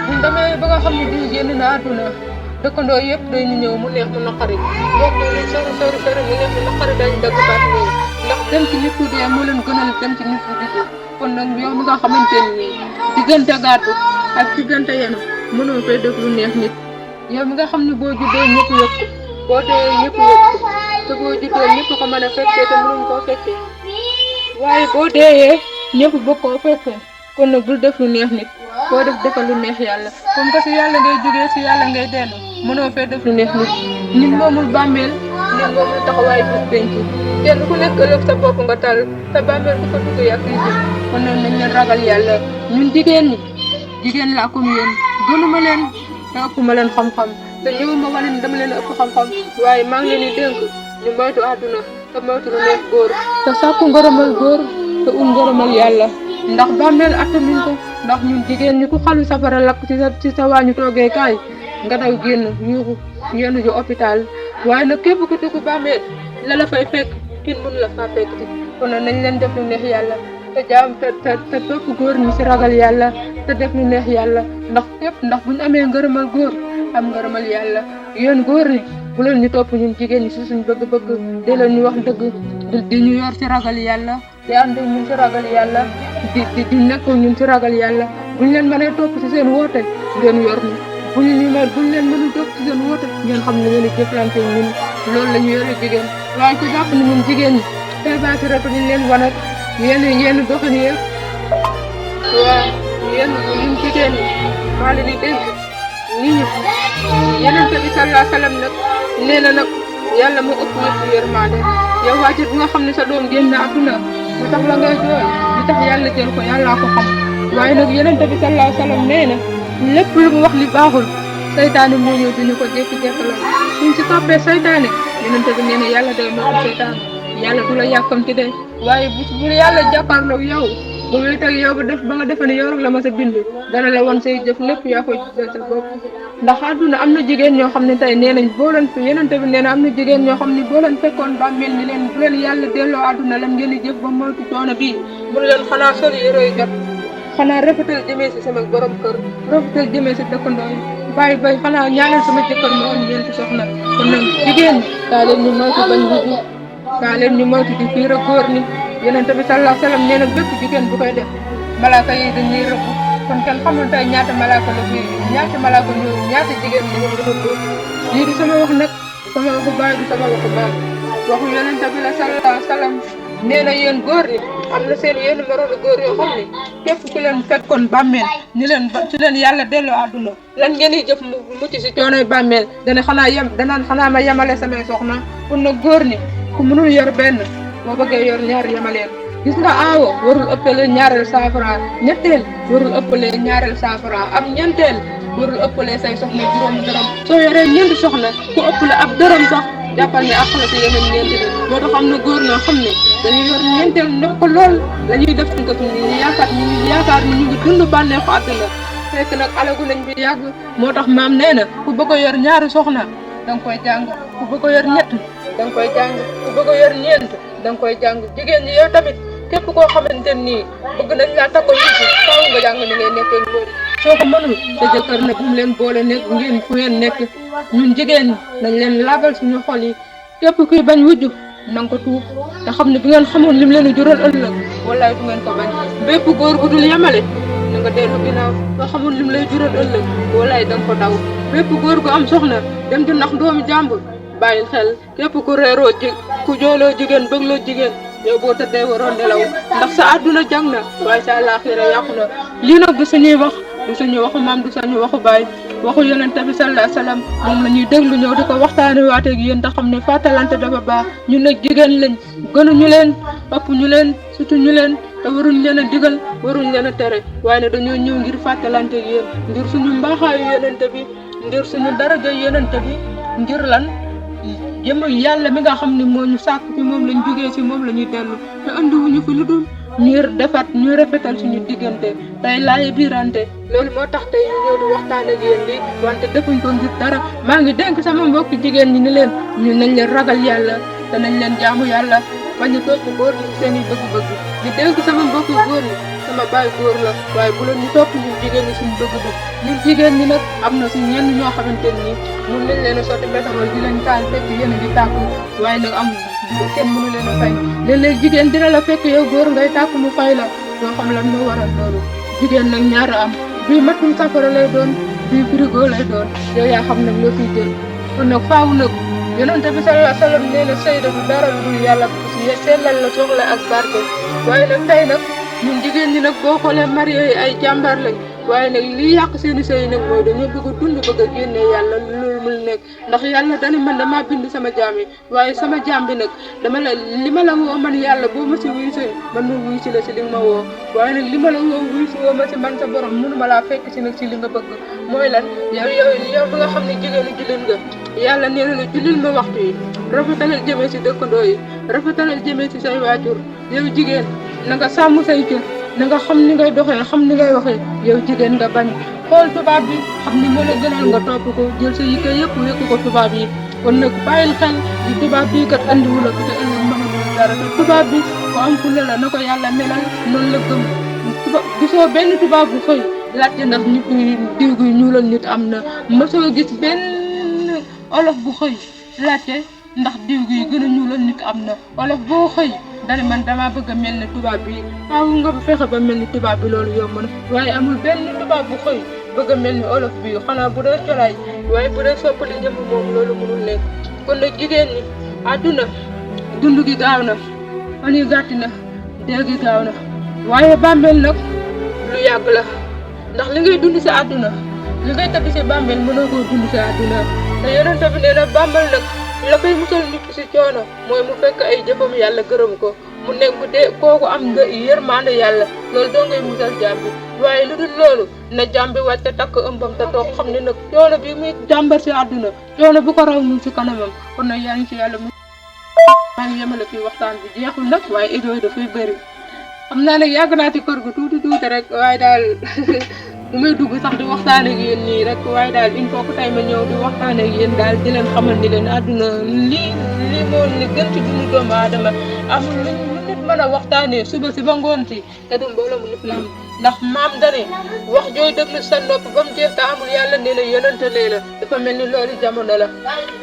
buñ demee ba nga xam ne diw génn na àdduna dëkkandoo yëpp day ñu ñëw mu neex mu naqari mbokk yi sori mu neex mu naqari dañ dagg baat ñëw ndax dem ci nit ku dee moo leen gënal dem ci nit ku judd kon nag yow mi nga xamante ni diggante gàddu ak diggante yenu mënoo koy def lu neex nit yow mi nga xam ne boo juddoo ñëpp yëg boo dee ñëpp yëg te boo juddoo ñëpp ko mën a fekkee te mënuñ koo fekkee waaye boo deeyee ñëpp bëgg koo fekkee kon nag bul def lu neex nit boo defal lu neex yàlla comme que si yàlla ngay jógee si yàlla ngay dellu mënoo fee def lu neex nit nit moomul bàmmeel nit moomul taxawaay bu penc kenn ku nekk ëllëg sa bopp nga tal sa bàmmeel ku ko dugg yàq yi kon nag nañ leen ragal yàlla ñun jigéen laa comme yéen gënuma leen te ëppuma leen xam-xam te ñëwuma wane ni dama leen ëpp xam-xam waaye maa ngi leen di dénk ñu moytu àdduna te moytu lu neex góor te sàkku ngërëmal góor te ngërëmal yàlla ndax bàmmeel attanuñ ko ndax ñun jigéen ñi ku xalu safara lakk ci sa waañu toogee kaay nga daw génn yuuxu yenn ju hôpital waaye nag képp ku dugg bàmmeel la fay fekk kenn mënu la faa fekk ci kon nag nañ leen def lu neex yàlla te jaam te topp góor ñi ci ragal yàlla te def lu neex yàlla ndax buñu amee ngërëmal góor am ngërëmal yàlla yéen góor ñi bu leen ñu topp ñun jigéen ñi ci suñ bëgg-bëgg di leen ñu wax dëgg di ñu yor ci ragal yàlla di ànd ñun ci ragal yàlla di nekk ñun ci ragal yàlla buñ leen mënee topp ci seen woote ngeen yor ni buñ leen mënul topp ci seen woote ngeen xam ne ngeen di jëflante ñun loolu la ñu yore jigéen waaye ku jàpp ne ñun jigéen ñi tey baasi rek ñu leen wan ak yenn doxin yëpp waaw ñun jigéen ñi maa leen di dégg nit ñi Yonent bi sallallahu alayhi wa sallam nag nee na nag yàlla moo ëpp ñëpp yërmande yow waajur bi nga xam ne sa doom génn àdduna lu tax la ngay jooy li tax yàlla jël ko yàllaa ko xam waaye nag Yonent bi sallallahu alayhi wa sallam nee na lépp lu mu wax li baaxul saytaane moo ñëw duñu ko jékki-jékki la suñ ci toppee saytaane Yonent bi nee na yàlla day moo ko saytaane yàlla du la yàkkamti de waaye bu yàlla jàkkaarloog yow bu muy teg yow ba nga defe ne yow rek la ma sa bind dana la won say jëf lépp yaa koy gisal sa bopp ndax àdduna am na jigéen ñoo xam ne tey nee nañ boo leen fi yenente bi nee na am na jigéen ñoo xam ne boo leen fekkoon ba mel ni leen bu leen yàlla delloo àdduna lan ngeen di jëf ba moytu coono bii mun leen xanaa sol yére yu jot xanaa rafetal jëmee si sama borom kër rafetal jëmee si dëkkandoo yi bàyyi bay xanaa ñaanal sama jëkkër mu am ñeenti soxna kon nag jigéen ñi kaa leen ñu moytu bañ wujju kaa leen ñu moytu di fiir a góor ni yonente bi sallallahu alayhi wasallam nee na bépp jigéen bu koy def malaaka yi dañuy rëbb kon kenn xamul tey ñaata malaaka la fii ñaata jigéen la ñu rëbb lii di sama wax nag sama waxu baay du sama waxu maam waxu yonente bi la sallallahu alayhi wasallam nee na yéen góor ñi am na seen yenn moromu góor yoo xam ne képp ku leen fekkoon bàmmeel ni leen su leen yàlla delloo àdduna lan ngeen di jëf mucc si coonoy bàmmeel danaan xanaa ma yemale samay soxna kon nag góor ñi ku mënul yor benn boo bëggee yor ñaar yemaleen gis nga aawo warul ëppale ñaareel 100 francs ñetteel warul ëppale ñaareel 100 francs am ñeenteel warul ëppale say soxna juróomi dërëm soo yoree ñeenti soxna ku ëppale ab dërëm sax jàppal ne ak la si yeneen ñeenti bi moo tax am na góor ñoo xam ne dañuy yor ñeenteel ndox ko lool la ñuy def ko ñu yaakaar ni ñu ngi dund bànneexu àdduna fekk nag alagu nañ bi yàgg moo tax maam nee na ku bëgg a yor ñaari soxna danga koy jàng ku bëgg a yor ñett danga koy jàng ku bëgg a yor ñeent danga koy jàng jigéen ñi yow tamit képp koo xamante nii bëgg nañ laa takko yi faaw nga jàng ni ngay nekkee góor soo ko mënul sa jëkkër nag mu leen boole nekk ngeen fu ngeen nekk ñun jigéen ñi nañ leen laabal suñu xol yi képp kuy bañ wujju na nga ko tuub te xam ne bi ngeen xamoon lim leen jural ëllëg wallaay du ngeen ko bañ bépp góor bu dul yemale na nga dellu ginnaaw nga xamoon lim lay jural ëllëg wallaay da nga ko daw bépp góor gu am soxna dem di nax doomu jàmbur bàyyil xel képp ku reeroo ku jooloo jigéen bëggloo jigéen yow boo tëddee waroon nelaw ndax sa àdduna jàng na waaye sa àllaaxira yàqu na lii nag du suñuy wax du suñu waxu maam du suñu waxu baay waxu yonent bi sallallahu alayhi wasallam moom la ñuy déglu ñëw di ko waxtaane waate ak yéen te xam ne fàttalante dafa baax ñun nag jigéen lañ gënuñu leen ëpp ñu leen surtout ñu leen te waruñ leen a digal waruñ leen a tere waaye ne dañoo ñëw ngir fàttalante ak yéen ngir suñu mbaaxaayu yonent bi ngir suñu daraja yonent bi ngir lan jëm yàlla mi nga xam ne moo ñu sàkk ci moom lañ jógee ci moom la ñuy dellu te andiwuñu fi lu dul ñuy defat ñuy rafetal suñu diggante tey laay biirante loolu moo tax tey ñu ñëw di waxtaan ak yéen lii wante defuñ ko ngir dara maa ngi dénk sama mbokki jigéen ñi ni leen ñu nañ leen ragal yàlla te nañ leen jaamu yàlla bañ a topp góor ñi seen i bëgg-bëgg di dénk sama mbokki góor ñi sama baay góor la waaye bu leen ñu topp ñu jigéen ñi suñu bëgg-bëgg ñun jigéen ñi nag am na si ñenn ñoo xamante ni mun nañ leen a sotti pétrole di leen taal fekk yéen a di tàkku waaye nag am kenn mënu leen a fay léeg-léeg jigéen dina la fekk yow góor ngay tàkk mu fay la doo xam lan moo waral loolu jigéen nag ñaar am bii matum safara lay doon bii frigo lay doon yow yaa xam nag loo fiy jël kon nag faaw nag yonent bi sallallahu alayhi wasallam nee na sëy du dara lu dul yàlla si sellal la soxla ak barke waaye nag tey nag ñun jigéen ñi nag boo xoolee marié yi ay jàmbaar lañ waaye nag li yàq seeni sëy nag mooy dañoo bëgg a dund bëgg a génne yàlla loolu mul nekk ndax yàlla dani man damaa bind sama jaam yi waaye sama jaam bi nag dama la li ma la woo man yàlla boo ma si wuyu si man ma wuyu si la si li nga ma woo waaye nag li ma la woo wuyu si woo ma si man sa borom mënuma laa fekk si nag si li nga bëgg mooy lan yow bi nga xam ne jigéenu jullit nga yàlla nee na la jullil ma waxtu yi rafetalal jëmee si dëkkandoo yi rafetalal jëmee si say waajur yow jigéen na nga sàmm say cër na nga xam ni ngay doxee xam ni ngay waxee yow jigéen nga bañ xool tubaab bi xam ni moo la gënal nga topp ko jël sa yitte yëpp wékk ko tubaab yi kon nag bàyyil xel di tubaab bii kat andiwu la ko te ëllëg mënul dara te tubaab bi ko am fulla la na ko yàlla melal noonu la gëm gisoo benn tubaab bu xëy laajte ndax nit diw gi ñuulal nit am na mësoo gis benn olof bu xëy laajte ndax diw gi gën a ñuulal nit am na olof boo xëy dani man damaa bëgg a mel ni tubaab bi waaw nga fexe ba mel ni tubaab bi loolu yomb na waaye amul benn tubaab bu xëy bëgg a mel ni olof bi xanaa bu dee colaay waaye bu dee soppali jëmm moom loolu mënul nekk kon nag jigéen ñi àdduna dund gi gaaw na fan yi gàtt na dee gi gaaw na waaye bàmmeel nag lu yàgg la ndax li ngay dund si àdduna li ngay tëdd si bàmmeel mënoo koo dund si àdduna te yonent bi nee na bàmmeel nag la koy musal nit ki si coono mooy mu fekk ay jëfam yàlla gërëm ko mu nekk bu dee kooku am nga yërmande yàlla loolu doo ngay musal jaam bi waaye lu dul loolu na jaam bi wàcce takk ëmbam te toog xam ne nag coono bi muy jàmbar si àdduna coono bu ko raw mu si kanamam kon nag yaa ngi si yàlla maa ngi yemale fii waxtaan bi jeexul nag waaye idée yi dafay bëri xam naa nag yàgg naa ci kër gu tuuti rek waaye daal du may dugg sax di waxtaan ak yéen nii rek waaye daal il faut que tey ma ñëw di waxtaan ak yéen daal di leen xamal ni leen àdduna lii moo ne gën ci dundu doomu aadama amul lu nit mën a waxtaanee suba si ba ngoon si te du mbooloo mu lislaam ndax maam dane wax jooy déglu sa nopp ba mu jeex te amul yàlla nee na yonante lee la dafa mel ni loolu jamono la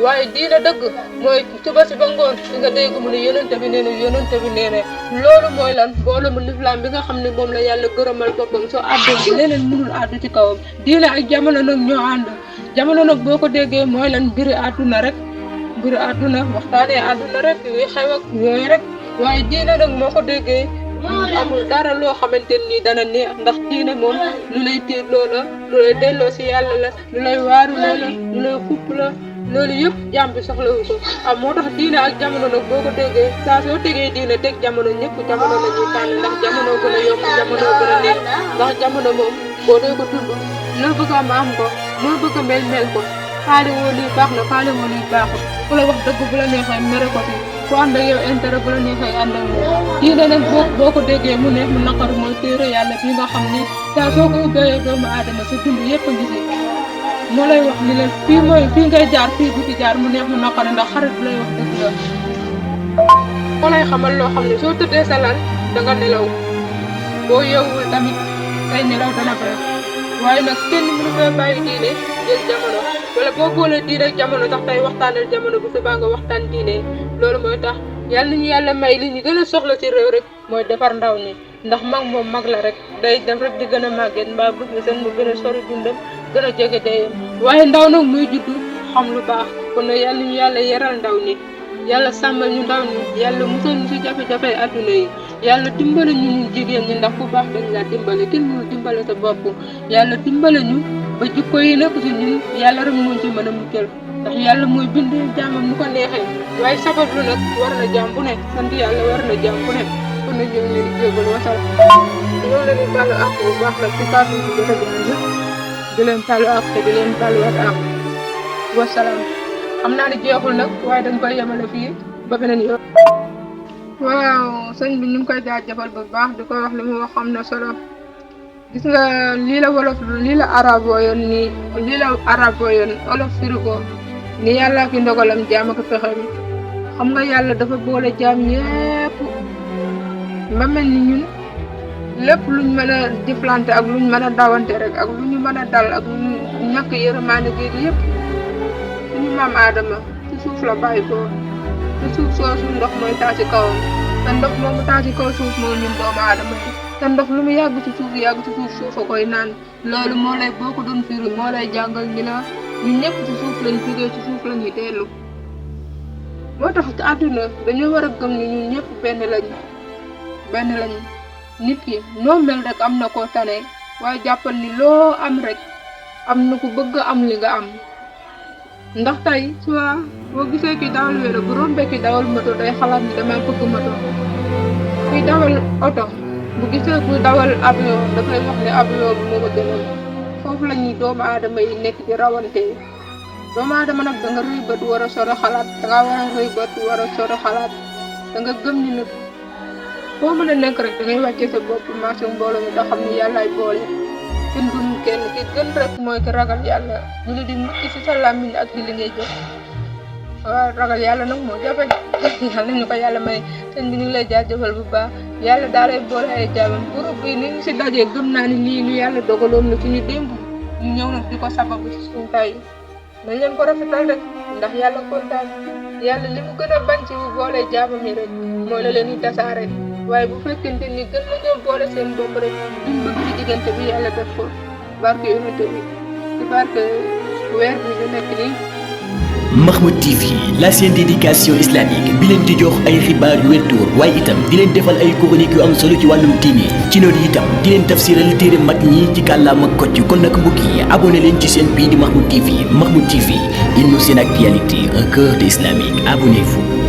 waaye diina dëgg mooy suba si ba ngoon di nga dégg mu ne yonante bi nee na yonante bi nee na loolu mooy lan mbooloo mu lislaam bi nga xam ne moom la yàlla gërëmal boppam soo àddoo bi leneen mënul àddu ci kawam diina ak jamono nag ñoo ànd jamono nag boo ko déggee mooy lan mbiri àdduna rek mbiri àdduna waxtaanee àdduna rek yuy xew ak yooyu rek waaye diina nag moo ko déggee amul dara loo xamante ni dana neex ndax diine moom lu lay téeloo la lu lay delloo si yàlla la lu lay waaru la lu lay xupp la loolu yëpp jàmm bi soxlawu ko moo tax diine ak jamono nag boo ko déggee saa soo tegee diine teg jamono ñëpp jamono la ñuy tànn ndax jamono gën a yomb jamono gën a neex ndax jamono moom boo dee ko dund loo bëgg a am ko loo bëgg a mel ko faale woo lii baax na faale woo lii baaxul ku la wax dëgg bu la neexee mere ko fi ku ànd ak yow intérêt bu la neexee ànd ak moom diine nag boo ko déggee mu neex mu naqar mooy téere yàlla bi nga xam ni saa soo ko ubbee doomu aadama sa dund yëpp a ngi si moo lay wax ni leen fii ngay jaar fii bu ci jaar mu neex mu naqari ndax xarit bu lay wax dëgg la moo lay xamal loo xam ne soo tëddee sa lal danga nelaw boo yeewul tamit say nelaw dana bëri waaye nag kenn mënu fee bàyyi diine jël jamono wala boo boolee diine ak jamono tax tey waxtaanal jamono bu subaa nga waxtaan diine loolu mooy tax yàlla nañu yàlla may li ñu gën a soxla ci réew rek mooy defar ndaw ñi ndax mag moom mag la rek day dem rek di gën a màgget mbaa bëgg seen mu gën a sori dundam gën a jege deyam waaye ndaw nag muy juddu xam lu baax kon nag yàlla ñu yàlla yeral ndaw ñi yàlla sàmmal ñu ndaw ñi yàlla musal ñu si jafe-jafe adduna yi yàlla dimbale ñu ñun jigéen ñi ndax ku baax dañ laa dimbale kenn mënu dimbale sa bopp yàlla dimbale ñu ba jikko yi nekk si ñun yàlla rek moo ci mën a muccal ndax yàlla mooy bind jaamam nu ko neexee waaye sabablu nag war na jaam bu ne sant yàlla war na jaam bu ne kon nag ñoo leen di jégal wasal ñoo leen di baalu àq bu baax nag ci kàddu gi jot a jàng di leen baalu àq te di leen baaluwaat àq wasalaam xam naa ne jeexul nag waaye dañ koy yemale fii ba beneen yoon. waaw sëñ bi ñu ngi koy jaajëfal bu baax di ko wax li mu wax xam na solo gis nga lii la wolof lii la arabo yoon olof firi ko ni yàlla ki ndogalam jaam ak pexem xam nga yàlla dafa boole jaam ñépp ba mel ni ñun lépp luñ mën a jëflante ak luñ mën a dawante rek ak lu ñu mën a dal ak lu ñu ñàkk yërmaande gi yëpp suñu maam Adama ci suuf la bàyyi ko te suuf soosu ndox mooy taa ci kawam te ndox moomu taa ci kaw suuf moo ñun doomu aadama yi te ndox lu mu yàgg ci suuf suuf a koy naan loolu moo lay boo ko doon firi moo lay jàngal ni la ñun ñëpp ci suuf lañ jógee ci suuf lañuy dellu moo tax ci àdduna dañoo war a gëm ni ñun ñëpp benn lañ nit ki noo mel rek am na koo tane waaye jàppal ni loo am rek am na ku bëgg am li nga am ndax tey soit boo gisee ki dawal wéro bu rombee ki dawal moto day xalaat ni damay bëgg moto kuy dawal oto bu gisee kuy dawal avion dafay wax ne avion bi moo ko gënal foofu la ñuy doomu aadama yi nekk di rawante doomu aadama nag da nga rëy bët war a sore xalaat da nga war a rëy bët war a sore xalaat da nga gëm ni nag foo mën a nekk rek da ngay wàccee sa bopp marché mbooloo mi da xam ni yàllaay boole kenn gënu kenn ki gën rek mooy ki ragal yàlla ñu ne di mucc ci sa làmmiñ ak ci li ngay jëf waaw ragal yàlla nag moo jafe yàlla nañu ko yàlla may sëñ bi ñu ngi lay jaajëfal bu baax yàlla daa lay boole ay jaamam groupe bi ni ñu si dajee gëm naa ni lii lu yàlla dogaloon la suñu démb ñu ñëw nag di ko sababu ci suñu tay nañ leen ko rafetal rek ndax yàlla kontaan yàlla li mu gën a bañ ci bu boole jaamam yi rek mooy la leen di tasaare waaye bu fekkente ni gën nañoo boole seen bopp rek duñ bëgg ci diggante bi yàlla def ko barke unité bi ci barke weer bi ñu nekk nii. Mahmoud TV, la chaîne d'éducation islamique bi leen di jox ay xibaar yu wér waaye itam di leen defal ay chroniques yu am solo ci wàllum diine ci noonu itam di leen tafsiral téere mag ñi ci kàllaama kocc kon nag mbokk yi abonné leen ci chaîne bii di Mahmoud TV. Mahmoud TV, une chaîne actualité, un cœur islamique. Abonnez-vous.